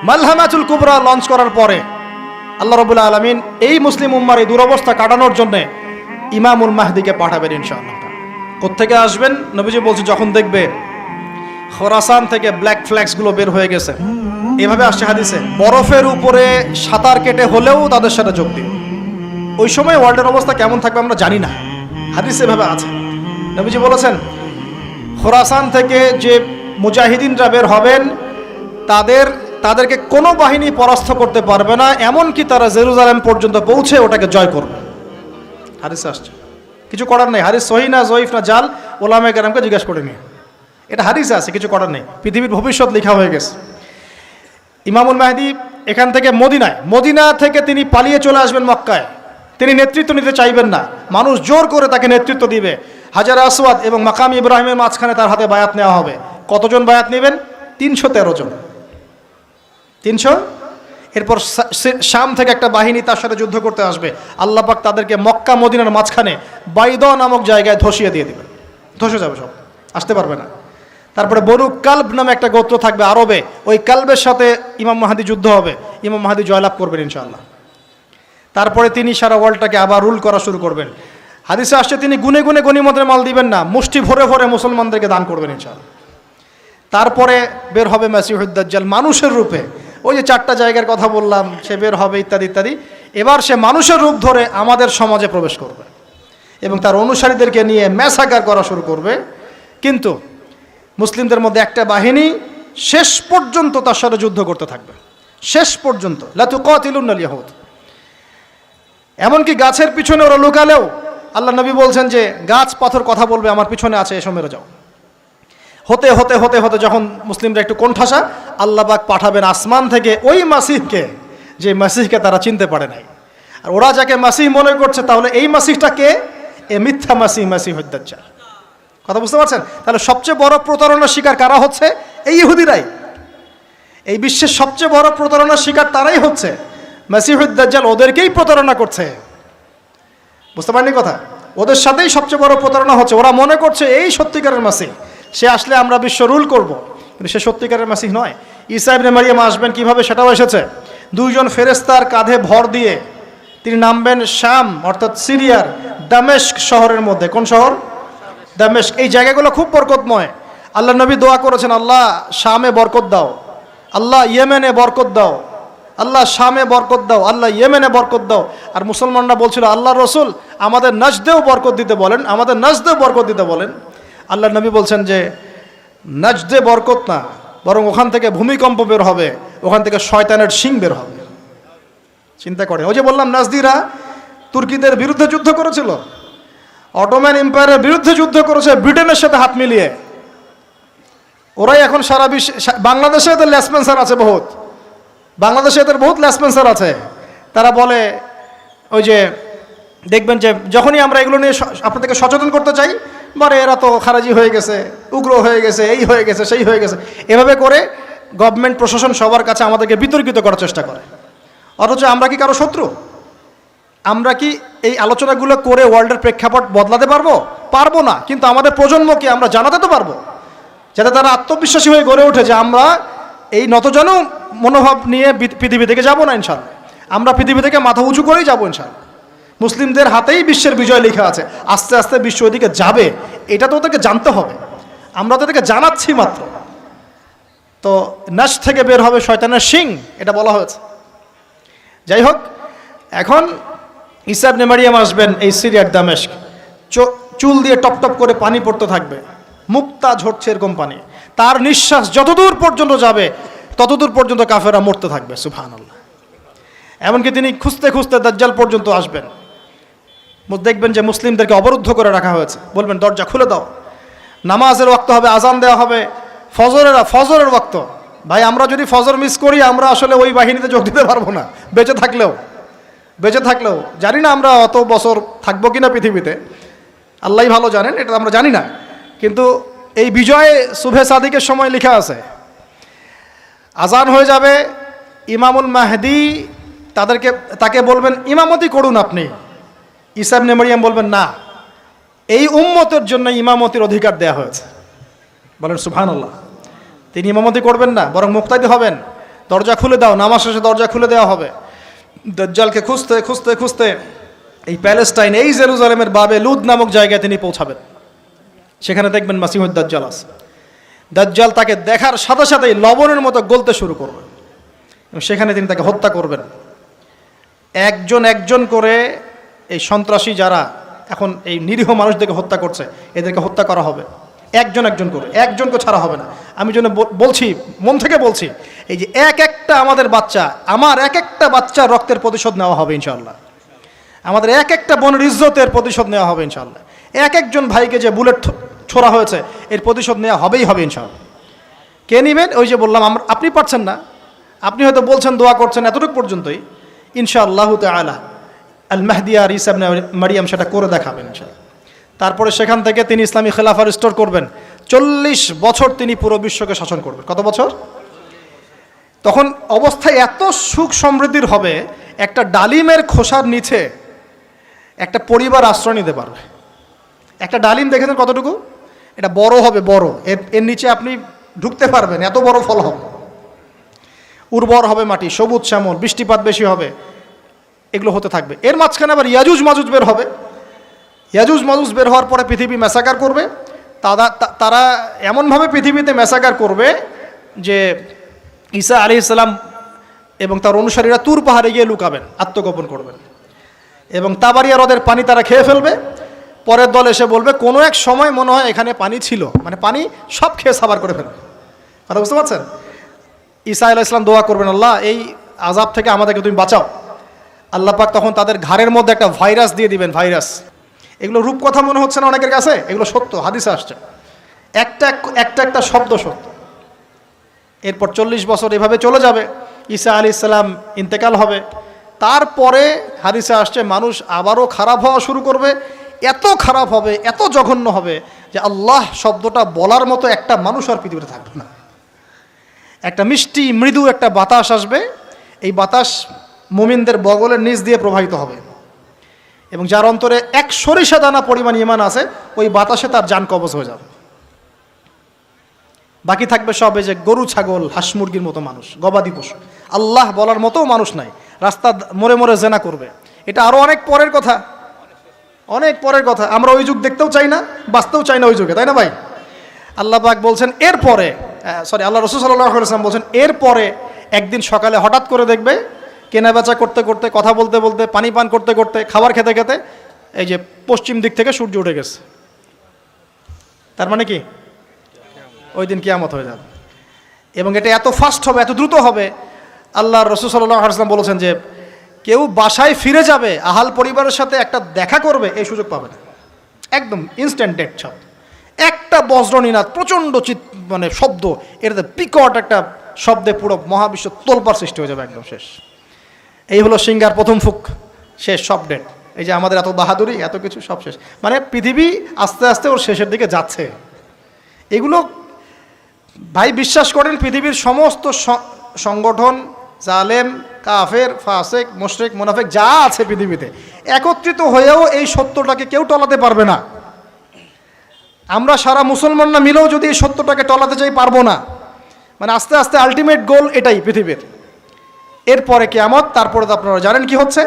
মালহামাতুল কুবরা launch করার পরে আল্লাহ রাব্বুল আলামিন এই মুসলিম উম্মার এই দুরবস্থা কাটানোর জন্য ইমামুল মাহদিকে পাঠাবেন ইনশাআল্লাহ। কোত্থেকে আসবেন? নবীজি বলছে যখন দেখবে খোরাসান থেকে ব্ল্যাক ফ্ল্যাগসগুলো বের হয়ে গেছে, এভাবে আসছে হাদিসে, বরফের উপরে সাঁতার কেটে হলেও তাদের সাথে যোগ দিন। ওই সময় ওয়ার্ল্ডের অবস্থা কেমন থাকবে আমরা জানি না, হাদিসে এভাবে আছে। নবীজি বলেছেন খোরাসান থেকে যে মুজাহিদিনরা বের হবেন তাদেরকে কোনো বাহিনী পরাস্ত করতে পারবে না, এমনকি তারা জেরুজালেম পর্যন্ত পৌঁছে ওটাকে জয় করবে। হাদিসে আসছে, কিছু করার নেই। হাদিস সহিহ না জয়ীফ না জাল, ওলামায়ে কেরামকে জিজ্ঞেস করে নিয়ে, এটা হাদিসে আছে, কিছু করার নেই। পৃথিবীর ভবিষ্যৎ লেখা হয়ে গেছে। ইমামুল মাহদি এখান থেকে মদিনা থেকে তিনি পালিয়ে চলে আসবেন মক্কায়। তিনি নেতৃত্ব নিতে চাইবেন না, মানুষ জোর করে তাকে নেতৃত্ব দিবে। হাজার আসওয়াদ এবং মাকাম ইব্রাহিমের মাঝখানে তার হাতে বায়াত নেওয়া হবে। কতজন বায়াত নেবেন? 313 জন। 300। এরপর শাম থেকে একটা বাহিনী তার সাথে যুদ্ধ করতে আসবে। আল্লাহ পাক তাদেরকে মক্কা মদিনার মাঝখানে বাইদা নামক জায়গায় ধসিয়ে দিয়ে দেবে, ধসে যাবে, সব আসতে পারবে না। তারপরে বনু কালব নামে একটা গোত্র থাকবে আরবে, ওই কালবের সাথে ইমাম মাহদি যুদ্ধ হবে, ইমাম মাহদি জয়লাভ করবেন ইনশাআল্লাহ। তারপরে তিনি সারা ওয়ার্ল্ডটাকে আবার রুল করা শুরু করবেন। হাদিসে আসছে তিনি গুনে গুনে গনিমতের মাল দিবেন না, মুষ্টি ভরে ভরে মুসলমানদেরকে দান করবেন ইনশাআল্লাহ। তারপরে বের হবে মাসিহুদ দাজ্জাল মানুষের রূপে, ওই যে 4টা জায়গার কথা বললাম, সে বের হবে ইত্যাদি ইত্যাদি। এবার সে মানুষের রূপ ধরে আমাদের সমাজে প্রবেশ করবে এবং তার অনুসারীদেরকে নিয়ে ম্যাসাকার করা শুরু করবে। কিন্তু মুসলিমদের মধ্যে একটা বাহিনী শেষ পর্যন্ত তার সাথে যুদ্ধ করতে থাকবে, শেষ পর্যন্ত। লা তুকাতিলুনাল ইয়াহুদ, এমনকি গাছের পিছনে ওরা লুকালেও আল্লাহ নবী বলছেন যে গাছ পাথর কথা বলবে, আমার পিছনে আছে, এসো মেরে যাও। হতে হতে হতে হতে যখন মুসলিমরা একটু কোণঠাসা, আল্লাহ পাক পাঠাবেন আসমান থেকে ওই মাসিহকে, যে মাসিহকে তারা চিনতে পারে নাই। আর ওরা যাকে মাসিহ মনে করছে, তাহলে এই মাসিহটা কে? এ মিথ্যা মাসিহুদ দাজ্জাল। কথা বুঝতে পারছেন? তাহলে সবচেয়ে বড় প্রতারণার শিকার কারা হচ্ছে? এই ইহুদিরাই। এই বিশ্বের সবচেয়ে বড় প্রতারণার শিকার তারাই হচ্ছে। মাসিহুদ দাজ্জাল ওদেরকেই প্রতারণা করছে। বুঝতে পারেননি কথা? ওদের সাথেই সবচেয়ে বড় প্রতারণা হচ্ছে। ওরা মনে করছে এই সত্যিকারের মাসিহ, সে আসলে আমরা বিশ্ব রুল করব, কিন্তু সে সত্যিকারের মাসিহ নয়। ঈসা ইবনে মারিয়াম আসবেন কিভাবে সেটাও এসেছে। 2 জন ফেরেশতার কাঁধে ভর দিয়ে তিনি নামবেন শাম অর্থাৎ সিরিয়ার দামেস্ক শহরের মধ্যে। কোন শহর? দামেস্ক। এই জায়গাগুলো খুব বরকতময়। আল্লাহ নবী দোয়া করেছেন, আল্লাহ শামে বরকত দাও, আল্লাহ ইয়েমেনে বরকত দাও, আল্লাহ শামে বরকত দাও, আল্লাহ ইয়েমেনে বরকত দাও। আর মুসলমানরা বলছিল, আল্লাহ রসুল আমাদের নাজদেও বরকত দিতে বলেন, আমাদের নাজদেও বরকত দিতে বলেন। আল্লাহ নবী বলছেন যে নাজদে বরকত না, বরং ওখান থেকে ভূমিকম্প বের হবে, ওখান থেকে শয়তানের শিং বের হবে। চিন্তা করে, ওই যে বললাম নাজদিরা তুর্কিদের বিরুদ্ধে যুদ্ধ করেছিল, অটোম্যান এম্পায়ারের বিরুদ্ধে যুদ্ধ করেছে ব্রিটেনের সাথে হাত মিলিয়ে। ওরাই এখন সারা বিশ্বে, বাংলাদেশে এদের লেসপেন্সার আছে বহুত, বাংলাদেশে এদের বহুত লেসপেন্সার আছে। তারা বলে, ওই যে দেখবেন যে যখনই আমরা এগুলো নিয়ে আপনাদেরকে সচেতন করতে চাই, মানে এরা তো খারাজি হয়ে গেছে, উগ্র হয়ে গেছে, এই হয়ে গেছে, সেই হয়ে গেছে, এভাবে করে গভর্নমেন্ট প্রশাসন সবার কাছে আমাদেরকে বিতর্কিত করার চেষ্টা করে। অথচ আমরা কি কারো শত্রু? আমরা কি এই আলোচনাগুলো করে ওয়ার্ল্ডের প্রেক্ষাপট বদলাতে পারবো? পারবো না। কিন্তু আমাদের প্রজন্মকে আমরা জানাতে তো পারবো, যাতে তারা আত্মবিশ্বাসী হয়ে গড়ে ওঠে যে আমরা এই নতজন মনোভাব নিয়ে পৃথিবী থেকে যাবো না ইনশাল্লাহ। আমরা পৃথিবী থেকে মাথা উঁচু করেই যাবো ইনশাল্লাহ। মুসলিমদের হাতেই বিশ্বের বিজয় লেখা আছে, আস্তে আস্তে বিশ্ব ওদিকে যাবে, এটা তো ওদেরকে জানতে হবে। আমরা তো ওদেরকে জানাচ্ছি মাত্র। তো নাশ থেকে বের হবে শয়তানের শিং, এটা বলা হয়েছে। যাই হোক, এখন ঈসা ইবনে মারিয়াম আসবেন এই সিরিয়ার দামেস্ক, চুল দিয়ে টপ টপ করে পানি পড়তে থাকবে, মুক্তা ঝরছে এরকম পানি। তার নিঃশ্বাস যতদূর পর্যন্ত যাবে ততদূর পর্যন্ত কাফেররা মরতে থাকবে। সুবহানাল্লাহ। এমনকি তিনি খুঁজতে খুঁজতে দাজ্জাল পর্যন্ত আসবেন। দেখবেন যে মুসলিমদেরকে অবরুদ্ধ করে রাখা হয়েছে, বলবেন দরজা খুলে দাও। নামাজের ওয়াক্ত হবে, আজান দেওয়া হবে, ফজরের ওয়াক্ত। ভাই আমরা যদি ফজর মিস করি, আমরা আসলে ওই বাহিনীতে যোগ দিতে পারবো না, বেঁচে থাকলেও। জানি না আমরা অত বছর থাকবো কিনা পৃথিবীতে, আল্লাহই ভালো জানেন, এটা আমরা জানি না। কিন্তু এই বিজয় সুবহে সাদিকের সময় লেখা আছে। আজান হয়ে যাবে, ইমামুল মাহদি তাকে বলবেন ইমামতি করুন আপনি। ঈসা ইবনে মারিয়াম বলবেন না, এই উম্মতের জন্য ইমামতির অধিকার দেয়া হয়েছে। বলেন সুবহানাল্লাহ। তিনি ইমামতি করবেন না, বরং মুক্তাদি হবেন। দরজা খুলে দাও, নামাজ শেষে দরজা খুলে দেওয়া হবে। দাজ্জালকে খুঁজতে খুঁজতে খুঁজতে এই প্যালেস্টাইন, এই জেরুজালেমের বাবে লুদ নামক জায়গায় তিনি পৌঁছাবেন। সেখানে দেখবেন মাসিহুদ দাজ্জাল আছে। দাজ্জাল তাকে দেখার সাথে সাথেই লবণের মতো গলতে শুরু করবে এবং সেখানে তিনি তাকে হত্যা করবেন। একজন একজন করে এই সন্ত্রাসী যারা এখন এই নিরীহ মানুষদেরকে হত্যা করছে, এদেরকে হত্যা করা হবে একজন একজন করে, একজনকে ছাড়া হবে না। আমি জন্য বলছি, মন থেকে বলছি, এই যে এক একটা আমাদের বাচ্চা, আমার এক একটা বাচ্চার রক্তের প্রতিশোধ নেওয়া হবে ইনশাআল্লাহ। আমাদের এক একটা বোনের ইজ্জতের প্রতিশোধ নেওয়া হবে ইনশাআল্লাহ। এক একজন ভাইকে যে বুলেট ছোড়া হয়েছে এর প্রতিশোধ নেওয়া হবেই হবে ইনশাআল্লাহ। কে নেবেন? ওই যে বললাম, আপনি পারছেন না, আপনি হয়তো বলছেন দোয়া করছেন এতটুকু পর্যন্তই, ইনশাআল্লাহু তাআলা আল মাহদি আর ঈসা ইবনে মারিয়াম সেটা করে দেখাবেন ইনশাআল্লাহ। তারপরে সেখান থেকে তিনি ইসলামী খেলাফা রিস্টোর করবেন। 40 বছর তিনি পুরো বিশ্বকে শাসন করবেন। কত বছর? তখন অবস্থা এত সুখ সমৃদ্ধির হবে, একটা ডালিমের খোসার নিচে একটা পরিবার আশ্রয় নিতে পারবে। একটা ডালিম দেখেছেন কতটুকু? এটা বড় হবে, বড়, এর নিচে আপনি ঢুকতে পারবেন, এত বড় ফল হবে, উর্বর হবে মাটি, সবুজ শ্যামল, বৃষ্টিপাত বেশি হবে, এগুলো হতে থাকবে। এর মাঝখানে আবার ইয়াজুজ মাজুজ বের হবে। ইয়াজুজ মাজুজ বের হওয়ার পরে পৃথিবী ম্যাসাকার করবে। তারা এমনভাবে পৃথিবীতে ম্যাসাকার করবে যে ঈসা আলাইহিস সালাম এবং তার অনুসারীরা তুর পাহাড়ে গিয়ে লুকাবেন, আত্মগোপন করবেন এবং তাবারিয়া হ্রদের পানি তারা খেয়ে ফেলবে। পরের দল এসে বলবে কোনো এক সময় মনে হয় এখানে পানি ছিল, মানে পানি সব খেয়ে সাবার করে ফেলবে। কথা বুঝতে পারছেন? ঈসা আলাইহিস সালাম দোয়া করবেন, আল্লাহ এই আযাব থেকে আমাদেরকে তুমি বাঁচাও। আল্লাহ পাক তখন তাদের ঘাড়ের মধ্যে একটা ভাইরাস দিয়ে দিবেন, ভাইরাস। এগুলো রূপকথা মনে হচ্ছে না অনেকের কাছে, এগুলো সত্য, হাদিসে আসছে, একটা একটা শব্দ সত্য। এরপর 40 বছর এভাবে চলে যাবে, ঈসা আলাইহিস সালাম ইন্তেকাল হবে। তারপরে হাদিসে আসছে মানুষ আবারও খারাপ হওয়া শুরু করবে, এত খারাপ হবে, এত জঘন্য হবে যে আল্লাহ শব্দটা বলার মতো একটা মানুষ আর পৃথিবীতে থাকবে না। একটা মিষ্টি মৃদু একটা বাতাস আসবে, এই বাতাস মুমিনদের বগলের নিচ দিয়ে প্রবাহিত হবে এবং যার অন্তরে এক সরিষা দানা পরিমাণ ঈমান আছে, ওই বাতাসে তার জান কবজ হয়ে যাবে। বাকি থাকবে সব এই যে গরু ছাগল হাঁস মুরগির মতো মানুষ, গবাদি পশু। আল্লাহ বলার মতো মানুষ নাই, রাস্তা মোড়ে মোড়ে জেনা করবে। এটা আরো অনেক পরের কথা, অনেক পরের কথা। আমরা ওই যুগ দেখতেও চাই না, বাঁচতেও চাই না ওই যুগে, তাই না ভাই? আল্লাহ পাক বলছেন এরপরে, আল্লাহ রাসূল সাল্লাল্লাহু আলাইহি ওয়াসাল্লাম বলছেন এরপরে একদিন সকালে হঠাৎ করে দেখবে কেনা বেচা করতে করতে, কথা বলতে বলতে, পানি পান করতে করতে, খাবার খেতে খেতে এই যে পশ্চিম দিক থেকে সূর্য উঠে গেছে। তার মানে কি? ওই দিন কিয়ামত হয়ে যাবে এবং এটা এত ফাস্ট হবে, এত দ্রুত হবে। আল্লাহ রাসূল সাল্লাল্লাহু আলাইহি ওয়াসাল্লাম বলেছেন যে কেউ বাসায় ফিরে যাবে, আহাল পরিবারের সাথে একটা দেখা করবে, এই সুযোগ পাবে না। একদম ইনস্ট্যান্ট ডেট ছাপ। একটা বজ্রনীনাদ, প্রচণ্ড মানে শব্দ, এটাতে বিকট একটা শব্দে পুরো মহাবিশ্ব তোলপাড় সৃষ্টি হয়ে যাবে, একদম শেষ। এই হলো সিঙ্গার প্রথম ফুক, শেষ, সব ডেট। এই যে আমাদের এত বাহাদুরি, এত কিছু সব শেষ, মানে পৃথিবী আস্তে আস্তে ওর শেষের দিকে যাচ্ছে। এগুলো ভাই বিশ্বাস করেন, পৃথিবীর সমস্ত সংগঠন, জালেম, কাফের, ফাসেক, মুশরিক, মুনাফিক যা আছে পৃথিবীতে, একত্রিত হয়েও এই সত্যটাকে কেউ টলাতে পারবে না। আমরা সারা মুসলমানরা মিলেও যদি এই সত্যটাকে টলাতে চাই, পারবো না। মানে আস্তে আস্তে আলটিমেট গোল এটাই পৃথিবীর। এরপরে কিয়ামত, তারপরে তো আপনারা জানেন কি হচ্ছে,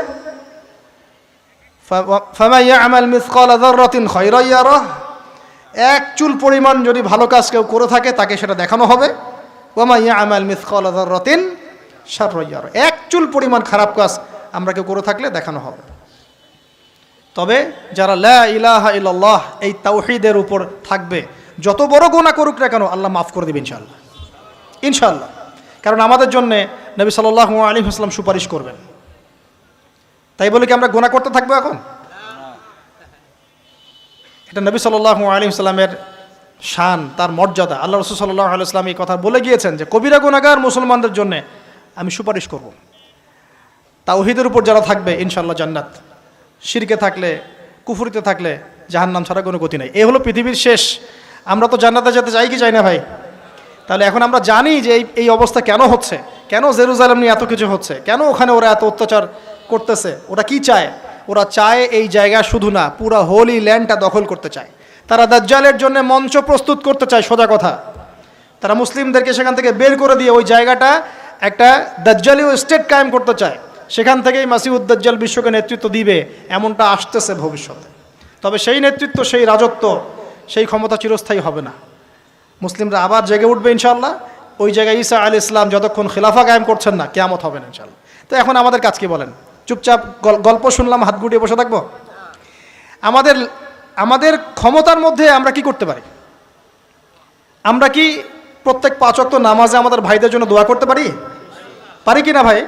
ফামান ইয়ামাল মিসকালা যাররাতিন খায়রান ইয়ারাহ, এক চুল পরিমাণ যদি ভালো কাজ কেউ করে থাকে তাকে সেটা দেখানো হবে। ওয়া মান ইয়ামাল মিসকালা যাররাতিন শাররান ইয়ারাহ, এক চুল পরিমাণ খারাপ কাজ আমরা কেউ করে থাকলে দেখানো হবে। তবে যারা লা ইলাহা ইল্লাল্লাহ এই তাওহীদের উপর থাকবে, যত বড় গুনাহ করুক না কেন আল্লাহ মাফ করে দেবে ইনশাআল্লাহ, ইনশাআল্লাহ। কারণ আমাদের জন্য নবী সাল্লাল্লাহু আলাইহি ওয়াসাল্লাম সুপারিশ করবেন। তাই বলে কি আমরা গুনাহ করতে থাকবো এখন? এটা নবী সাল্লাল্লাহু আলাইহি ওয়াসাল্লামের শান, তার মর্যাদা। আল্লাহ রাসূল সাল্লাল্লাহু আলাইহি ওয়াসাল্লাম এই কথা বলে গিয়েছেন যে কবিরা গুনাহগার মুসলমানদের জন্য আমি সুপারিশ করব। তাওহীদের উপর যারা থাকবে ইনশাআল্লাহ জান্নাত, শিরকে থাকলে, কুফরিতে থাকলে জাহান্নাম ছাড়া কোনো গতি নাই। এই হলো পৃথিবীর শেষ। আমরা তো জান্নাতে যেতে চাই কি চাই না ভাই? তাহলে এখন আমরা জানি যে এই অবস্থা কেন হচ্ছে, কেন জেরুজালেম নিয়ে এত কিছু হচ্ছে, কেন ওখানে ওরা এত অত্যাচার করতেছে। ওরা কি চায়? ওরা চায় এই জায়গা শুধু না, পুরা হোলি ল্যান্ডটা দখল করতে চায়। তারা দাজ্জালের জন্য মঞ্চ প্রস্তুত করতে চায়, সোজা কথা। তারা মুসলিমদেরকে সেখান থেকে বের করে দিয়ে ওই জায়গাটা একটা দাজ্জালীয় স্টেট কায়েম করতে চায়, সেখান থেকেই মাসিহুদ দাজ্জাল বিশ্বকে নেতৃত্ব দিবে, এমনটা আসতেছে ভবিষ্যতে। তবে সেই নেতৃত্ব, সেই রাজত্ব, সেই ক্ষমতা চিরস্থায়ী হবে না। মুসলিমরা আবার জেগে উঠবে ইনশাআল্লাহ। ওই জায়গায় ঈসা আলাইহিস সালাম যতক্ষণ খিলাফা কায়েম করছেন না, কিয়ামত হবে না ইনশাআল্লাহ। তো এখন আমাদের কাজ কি বলেন? চুপচাপ গল্প শুনলাম, হাত গুটিয়ে বসে থাকবো? আমাদের ক্ষমতার মধ্যে আমরা কি করতে পারি? আমরা কি প্রত্যেক 5 ওয়াক্ত নামাজে আমাদের ভাইদের জন্য দোয়া করতে পারি? পারি কি না ভাই?